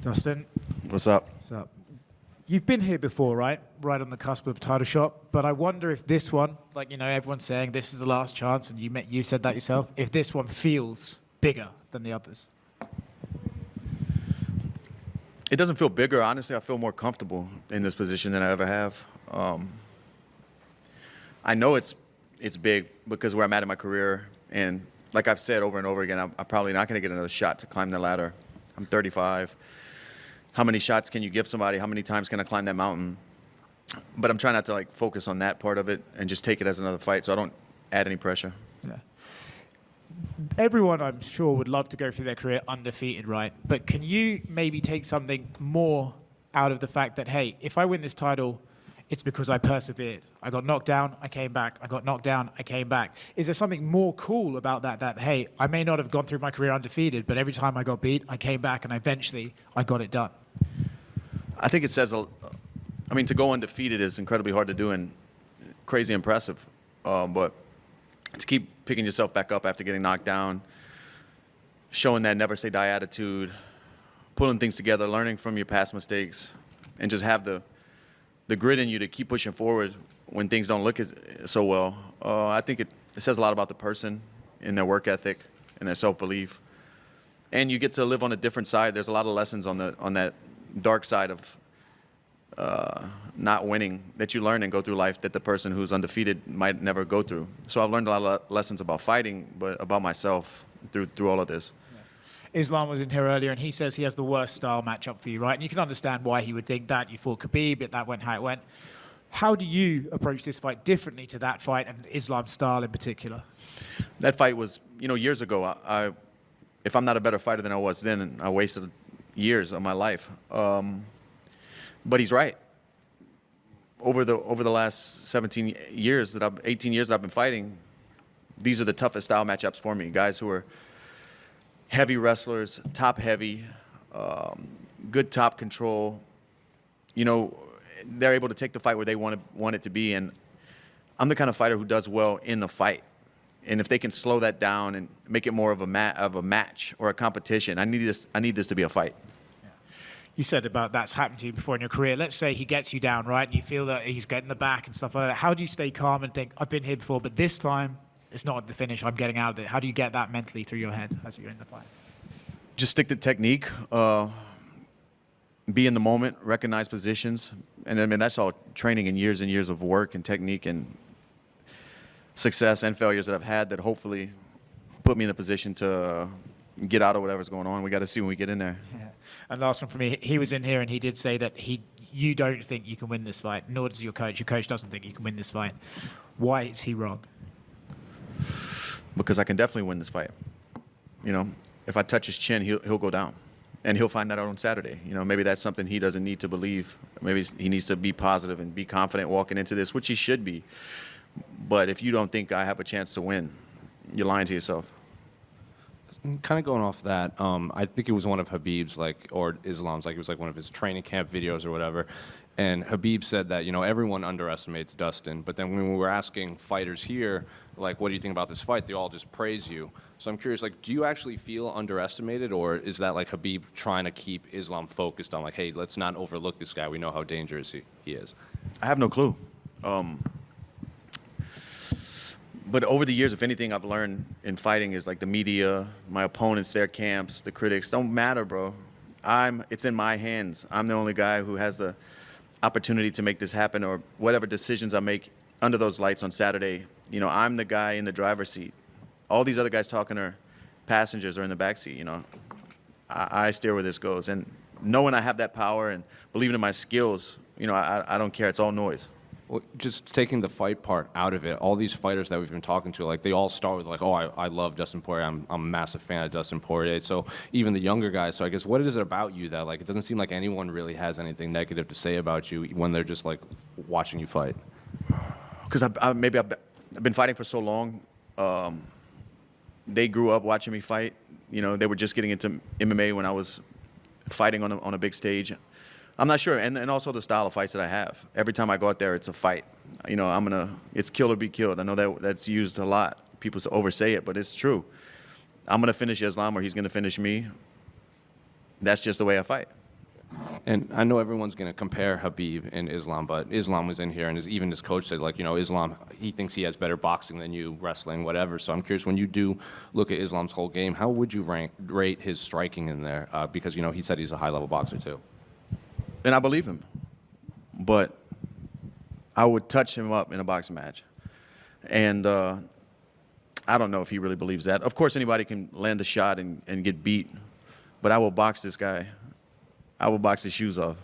Dustin. What's up? What's up? You've been here before, right? Right on the cusp of a title shot. But I wonder if this one, like, everyone's saying this is the last chance, and you said that yourself, if this one feels bigger than the others. It doesn't feel bigger. Honestly, I feel more comfortable in this position than I ever have. I know it's big because where I'm at in my career, and like I've said over and over again, I'm probably not going to get another shot to climb the ladder. I'm 35. How many shots can you give somebody? How many times can I climb that mountain? But I'm trying not to focus on that part of it and just take it as another fight so I don't add any pressure. Yeah. Everyone, I'm sure, would love to go through their career undefeated, right? But can you maybe take something more out of the fact that, hey, if I win this title, it's because I persevered. I got knocked down, I came back. I got knocked down, I came back. Is there something more cool about that, hey, I may not have gone through my career undefeated, but every time I got beat, I came back and eventually I got it done? I think it says, to go undefeated is incredibly hard to do and crazy impressive. But to keep picking yourself back up after getting knocked down, showing that never say die attitude, pulling things together, learning from your past mistakes, and just have the grit in you to keep pushing forward when things don't look so well. I think it says a lot about the person and their work ethic and their self-belief. And you get to live on a different side. There's a lot of lessons on that dark side of not winning that you learn and go through life that the person who's undefeated might never go through. So I've learned a lot of lessons about fighting, but about myself through all of this. Islam was in here earlier, and he says he has the worst style matchup for you, right? And you can understand why he would think that. You fought Khabib, but that went how it went. How do you approach this fight differently to that fight and Islam's style in particular? That fight was, years ago. If I'm not a better fighter than I was then, I wasted years of my life. But he's right. Over the last 18 years that I've been fighting, these are the toughest style matchups for me. Guys who are heavy wrestlers, top heavy, good top control. They're able to take the fight where they want it to be. And I'm the kind of fighter who does well in the fight. And if they can slow that down and make it more of a match or a competition, I need this to be a fight. Yeah. You said about that's happened to you before in your career. Let's say he gets you down, right? And you feel that he's getting the back and stuff like that. How do you stay calm and think, I've been here before, but this time it's not the finish, I'm getting out of it? How do you get that mentally through your head as you're in the fight? Just stick to technique, be in the moment, recognize positions. And that's all training and years of work and technique and success and failures that I've had that hopefully put me in a position to get out of whatever's going on. We got to see when we get in there. Yeah. And last one for me, he was in here and he did say that you don't think you can win this fight, nor does your coach. Your coach doesn't think you can win this fight. Why is he wrong? Because I can definitely win this fight. If I touch his chin, he'll go down. And he'll find that out on Saturday. Maybe that's something he doesn't need to believe. Maybe he needs to be positive and be confident walking into this, which he should be. But if you don't think I have a chance to win, you're lying to yourself. Kind of going off that, I think it was one of Habib's, or Islam's, it was one of his training camp videos or whatever. And Habib said that, everyone underestimates Dustin. But then when we were asking fighters here, what do you think about this fight? They all just praise you. So I'm curious, do you actually feel underestimated, or is that Habib trying to keep Islam focused on hey, let's not overlook this guy. We know how dangerous he is. I have no clue. But over the years, if anything I've learned in fighting is the media, my opponents, their camps, the critics, don't matter, bro. It's in my hands. I'm the only guy who has the opportunity to make this happen, or whatever decisions I make under those lights on Saturday. I'm the guy in the driver's seat. All these other guys talking are passengers or in the backseat. I steer where this goes. And knowing I have that power and believing in my skills, I don't care. It's all noise. Well, just taking the fight part out of it, all these fighters that we've been talking to, they all start with oh, I love Dustin Poirier. I'm a massive fan of Dustin Poirier. So even the younger guys. So I guess what is it about you that it doesn't seem like anyone really has anything negative to say about you when they're just watching you fight? Because I've been fighting for so long. They grew up watching me fight. They were just getting into MMA when I was fighting on a big stage. I'm not sure, and also the style of fights that I have. Every time I go out there, it's a fight. It's kill or be killed. I know that's used a lot. People oversay it, but it's true. I'm gonna finish Islam or he's gonna finish me. That's just the way I fight. And I know everyone's going to compare Habib and Islam, but Islam was in here, and even his coach said, like, you know, Islam, he thinks he has better boxing than you, wrestling, whatever. So I'm curious, when you do look at Islam's whole game, how would you rate his striking in there? Because, you know, he said he's a high-level boxer, too. And I believe him. But I would touch him up in a boxing match. And I don't know if he really believes that. Of course, anybody can land a shot and get beat. But I will box this guy. I will box his shoes off.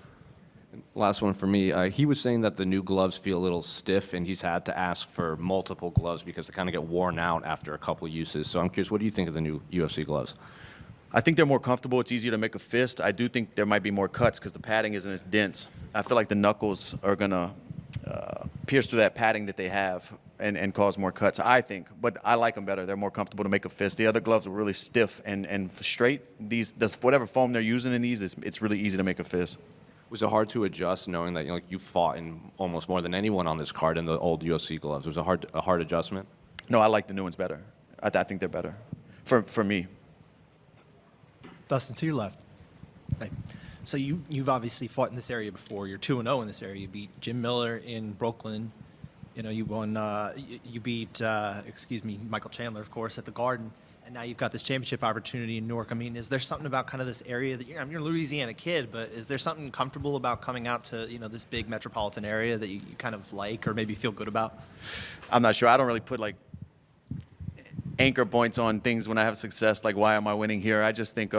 Last one for me. He was saying that the new gloves feel a little stiff, and he's had to ask for multiple gloves because they kind of get worn out after a couple uses. So I'm curious, what do you think of the new UFC gloves? I think they're more comfortable. It's easier to make a fist. I do think there might be more cuts because the padding isn't as dense. I feel like the knuckles are going to pierce through that padding that they have and cause more cuts, I think. But I like them better. They're more comfortable to make a fist. The other gloves are really stiff and straight. Whatever foam they're using in these, it's really easy to make a fist. Was it hard to adjust knowing that, you know, like, you fought in almost more than anyone on this card in the old UFC gloves? Was it a hard adjustment? No, I like the new ones better. I think they're better for me. Dustin, to your left. Hey. So you've obviously fought in this area before. You're 2-0 in this area. You beat Jim Miller in Brooklyn. You know, you won. You beat Michael Chandler, of course, at the Garden. And now you've got this championship opportunity in Newark. I mean, is there something about kind of this area that you're a Louisiana kid, but is there something comfortable about coming out to, you know, this big metropolitan area that you kind of like or maybe feel good about? I'm not sure. I don't really put like anchor points on things when I have success, like why am I winning here? I just think,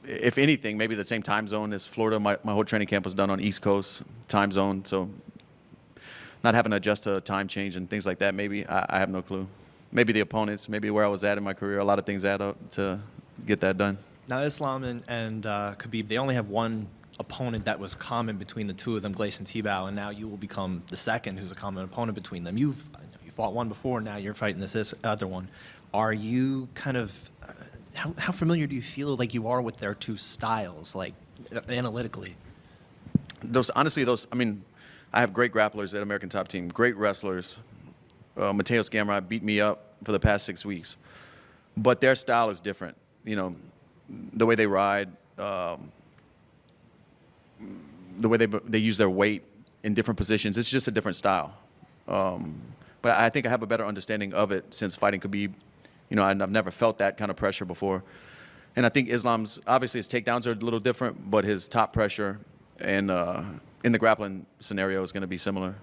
if anything, maybe the same time zone as Florida. My whole training camp was done on East Coast time zone, so not having to adjust to a time change and things like that, maybe. I have no clue. Maybe the opponents, maybe where I was at in my career. A lot of things add up to get that done. Now, Islam and Khabib, they only have one opponent that was common between the two of them, Gleison Tebow, and now you will become the second who's a common opponent between them. You fought one before, now you're fighting this other one. Are you kind of, how familiar do you feel like you are with their two styles, like analytically? I mean, I have great grapplers at American Top Team, great wrestlers. Mateus Gamrot beat me up for the past 6 weeks. But their style is different. You know, the way they ride, the way they use their weight in different positions, it's just a different style. But I think I have a better understanding of it since fighting Khabib. You know, I've never felt that kind of pressure before. And I think Islam's, obviously his takedowns are a little different, but his top pressure and in the grappling scenario is going to be similar.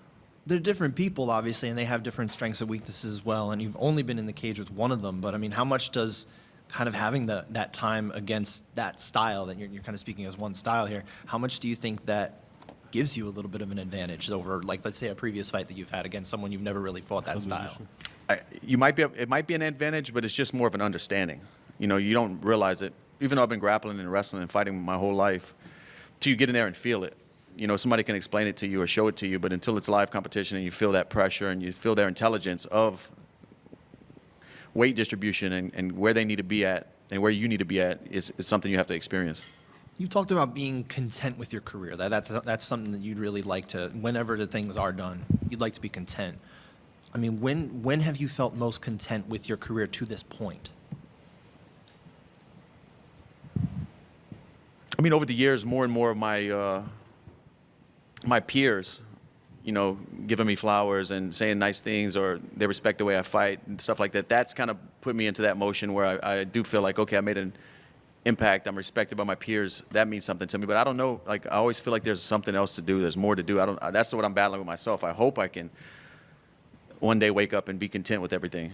They're different people, obviously, and they have different strengths and weaknesses as well, and you've only been in the cage with one of them, but I mean, how much does kind of having that time against that style, that you're kind of speaking as one style here, how much do you think that gives you a little bit of an advantage over, like, let's say a previous fight that you've had against someone you've never really fought that style? It might be an advantage, but it's just more of an understanding. You know, you don't realize it, even though I've been grappling and wrestling and fighting my whole life, till you get in there and feel it. You know, somebody can explain it to you or show it to you, but until it's live competition and you feel that pressure and you feel their intelligence of weight distribution and where they need to be at and where you need to be at is something you have to experience. You talked about being content with your career. That's something that you'd really like to, whenever the things are done, you'd like to be content. I mean, when have you felt most content with your career to this point? I mean, over the years, more and more of my peers, you know, giving me flowers and saying nice things, or they respect the way I fight and stuff like that. That's kind of put me into that motion where I do feel like, okay, I made an impact. I'm respected by my peers. That means something to me. But I don't know. Like, I always feel like there's something else to do. There's more to do. That's what I'm battling with myself. I hope I can one day wake up and be content with everything.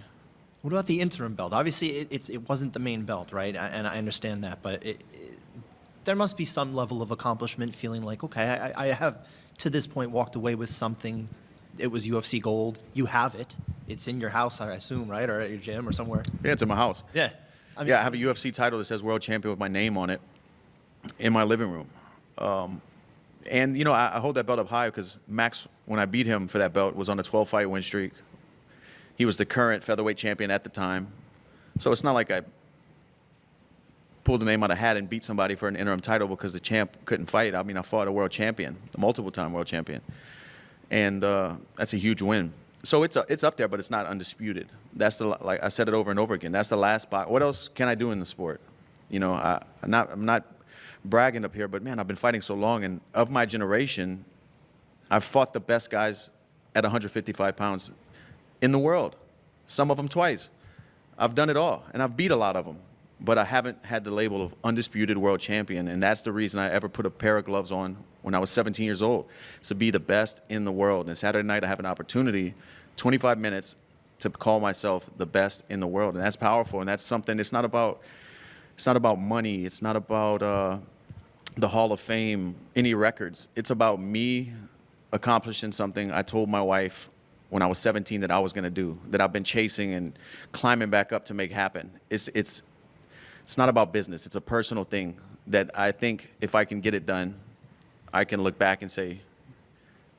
What about the interim belt? Obviously, it wasn't the main belt, right? And I understand that, but there must be some level of accomplishment, feeling like, okay, I have to this point walked away with something. It was UFC gold. You have it. It's in your house, I assume, right? Or at your gym or somewhere. Yeah, it's in my house. Yeah. I have a UFC title that says world champion with my name on it in my living room. And, you know, I hold that belt up high because Max, when I beat him for that belt, was on a 12-fight win streak. He was the current featherweight champion at the time. So it's not like I pulled the name out of a hat and beat somebody for an interim title because the champ couldn't fight. I mean, I fought a world champion, a multiple-time world champion. And that's a huge win. So it's up there, but it's not undisputed. That's like I said it over and over again. That's the last spot. What else can I do in the sport? You know, I'm not bragging up here, but man, I've been fighting so long, and of my generation, I've fought the best guys at 155 pounds in the world, some of them twice. I've done it all, and I've beat a lot of them, but I haven't had the label of undisputed world champion, and that's the reason I ever put a pair of gloves on when I was 17 years old, is to be the best in the world. And Saturday night, I have an opportunity, 25 minutes, to call myself the best in the world, and that's powerful, and that's something. It's not about money. It's not about the Hall of Fame, any records. It's about me accomplishing something I told my wife when I was 17 that I was going to do, that I've been chasing and climbing back up to make happen. It's not about business. It's a personal thing that I think if I can get it done, I can look back and say,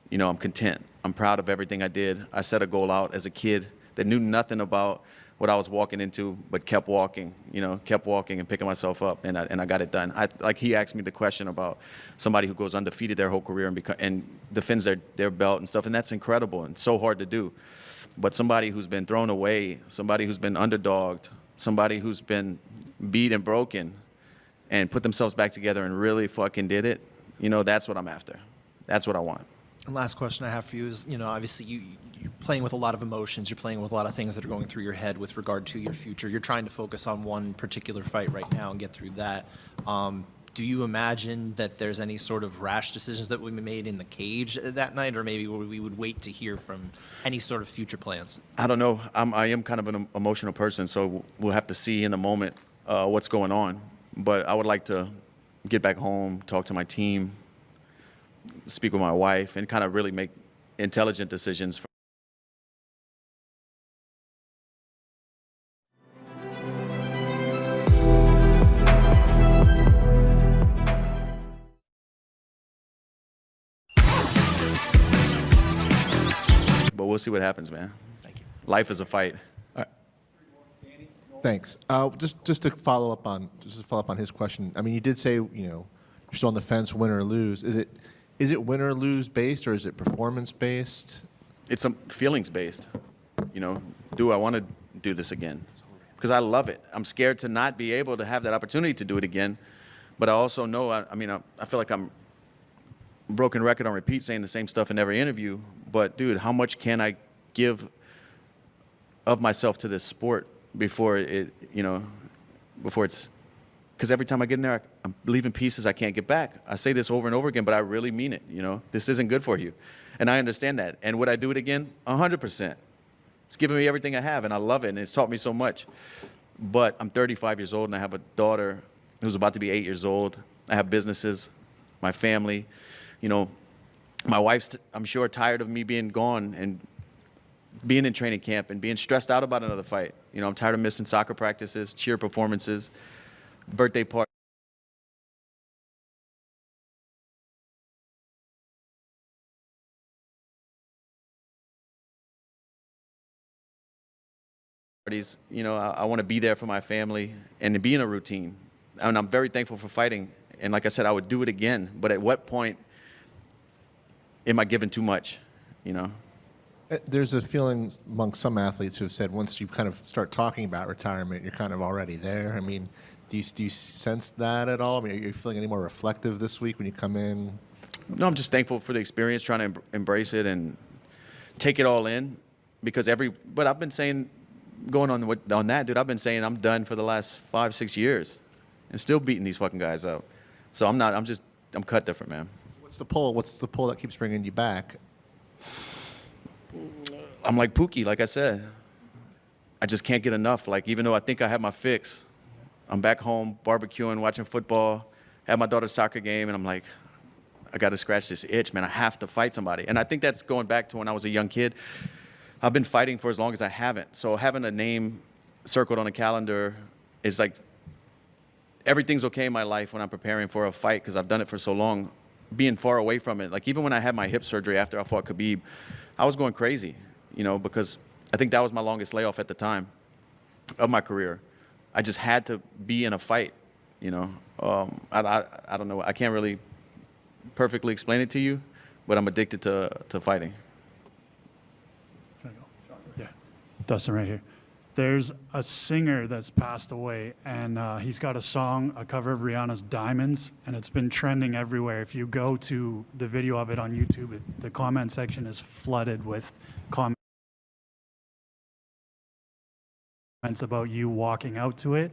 you know, I'm content. I'm proud of everything I did. I set a goal out as a kid that knew nothing about what I was walking into, but kept walking, you know, kept walking and picking myself up, and I got it done. Like he asked me the question about somebody who goes undefeated their whole career and defends their belt and stuff, and that's incredible and so hard to do. But somebody who's been thrown away, somebody who's been underdogged, somebody who's been beat and broken and put themselves back together and really fucking did it, you know, that's what I'm after. That's what I want. And last question I have for you is, you know, obviously you're playing with a lot of emotions. You're playing with a lot of things that are going through your head with regard to your future. You're trying to focus on one particular fight right now and get through that. Do you imagine that there's any sort of rash decisions that would be made in the cage that night, or maybe we would wait to hear from any sort of future plans? I don't know. I am kind of an emotional person, so we'll have to see in the moment what's going on. But I would like to get back home, talk to my team, speak with my wife, and kind of really make intelligent decisions. But we'll see what happens, man. Thank you. Life is a fight. Thanks. Just to follow up on his question. I mean, you did say, you know, you're still on the fence, win or lose. Is it win or lose based, or is it performance based? It's feelings based. You know, do I want to do this again? Because I love it. I'm scared to not be able to have that opportunity to do it again. But I also know, I feel like I'm broken record on repeat saying the same stuff in every interview. But dude, how much can I give of myself to this sport before it's, because every time I get in there, I'm leaving pieces I can't get back. I say this over and over again, but I really mean it, you know. This isn't good for you. And I understand that. And would I do it again? 100%. It's given me everything I have, and I love it, and it's taught me so much. But I'm 35 years old, and I have a daughter who's about to be 8 years old. I have businesses, my family. You know, my wife's, I'm sure, tired of me being gone and being in training camp and being stressed out about another fight. You know, I'm tired of missing soccer practices, cheer performances, birthday parties. You know, I want to be there for my family and to be in a routine. And I'm very thankful for fighting. And like I said, I would do it again. But at what point am I giving too much, you know? There's a feeling among some athletes who have said once you kind of start talking about retirement, you're kind of already there. I mean, do you sense that at all? I mean, are you feeling any more reflective this week when you come in? No, I'm just thankful for the experience, trying to embrace it and take it all in. Because but I've been saying, going on that, dude, I've been saying I'm done for the last 5-6 years and still beating these fucking guys up. So I'm cut different, man. What's the pull that keeps bringing you back? I'm like Pookie, like I said. I just can't get enough. Like, even though I think I have my fix, I'm back home barbecuing, watching football, have my daughter's soccer game, and I'm like, I got to scratch this itch, man. I have to fight somebody. And I think that's going back to when I was a young kid. I've been fighting for as long as I haven't. So having a name circled on a calendar is like, everything's okay in my life when I'm preparing for a fight because I've done it for so long. Being far away from it, like even when I had my hip surgery after I fought Khabib, I was going crazy, you know, because I think that was my longest layoff at the time of my career. I just had to be in a fight, you know. I don't know. I can't really perfectly explain it to you, but I'm addicted to fighting. Yeah, Dustin right here. There's a singer that's passed away, and he's got a song, a cover of Rihanna's Diamonds, and it's been trending everywhere. If you go to the video of it on YouTube, the comment section is flooded with comments about you walking out to it.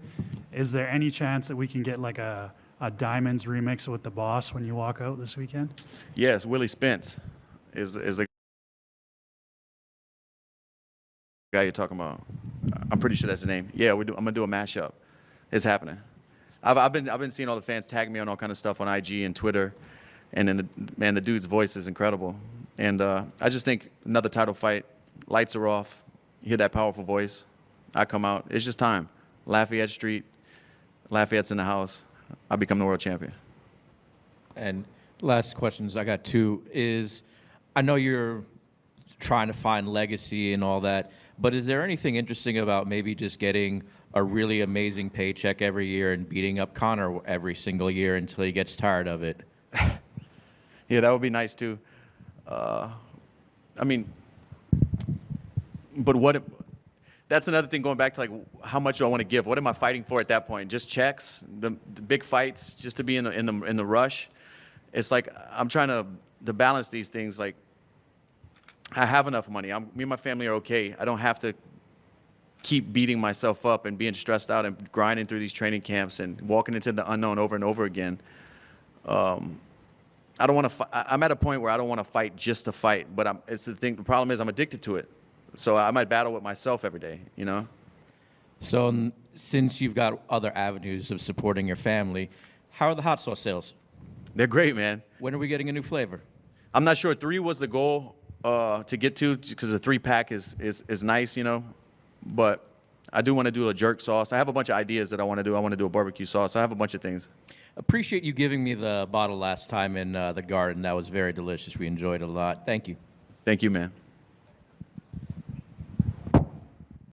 Is there any chance that we can get like a Diamonds remix with the boss when you walk out this weekend? Yes, Willie Spence is the guy you're talking about. I'm pretty sure that's his name. Yeah, I'm gonna do a mashup. It's happening. I've been seeing all the fans tag me on all kind of stuff on IG and Twitter, and then the dude's voice is incredible. And I just think another title fight, lights are off, you hear that powerful voice, I come out. It's just time. Lafayette Street, Lafayette's in the house. I become the world champion. And last questions, I got two, is I know you're trying to find legacy and all that, but is there anything interesting about maybe just getting a really amazing paycheck every year and beating up Conor every single year until he gets tired of it? Yeah, that would be nice too. I mean, but what? That's another thing, going back to like how much do I want to give? What am I fighting for at that point? Just checks, the big fights, just to be in the rush. It's like I'm trying to balance these things. Like I have enough money. Me and my family are okay. I don't have to keep beating myself up and being stressed out and grinding through these training camps and walking into the unknown over and over again. I don't want to. I'm at a point where I don't want to fight just to fight. But it's the thing. The problem is I'm addicted to it. So I might battle with myself every day, you know? So since you've got other avenues of supporting your family, how are the hot sauce sales? They're great, man. When are we getting a new flavor? I'm not sure. 3 was the goal to get to, because the 3-pack is nice, you know? But I do want to do a jerk sauce. I have a bunch of ideas that I want to do. I want to do a barbecue sauce. I have a bunch of things. Appreciate you giving me the bottle last time in the garden. That was very delicious. We enjoyed it a lot. Thank you. Thank you, man.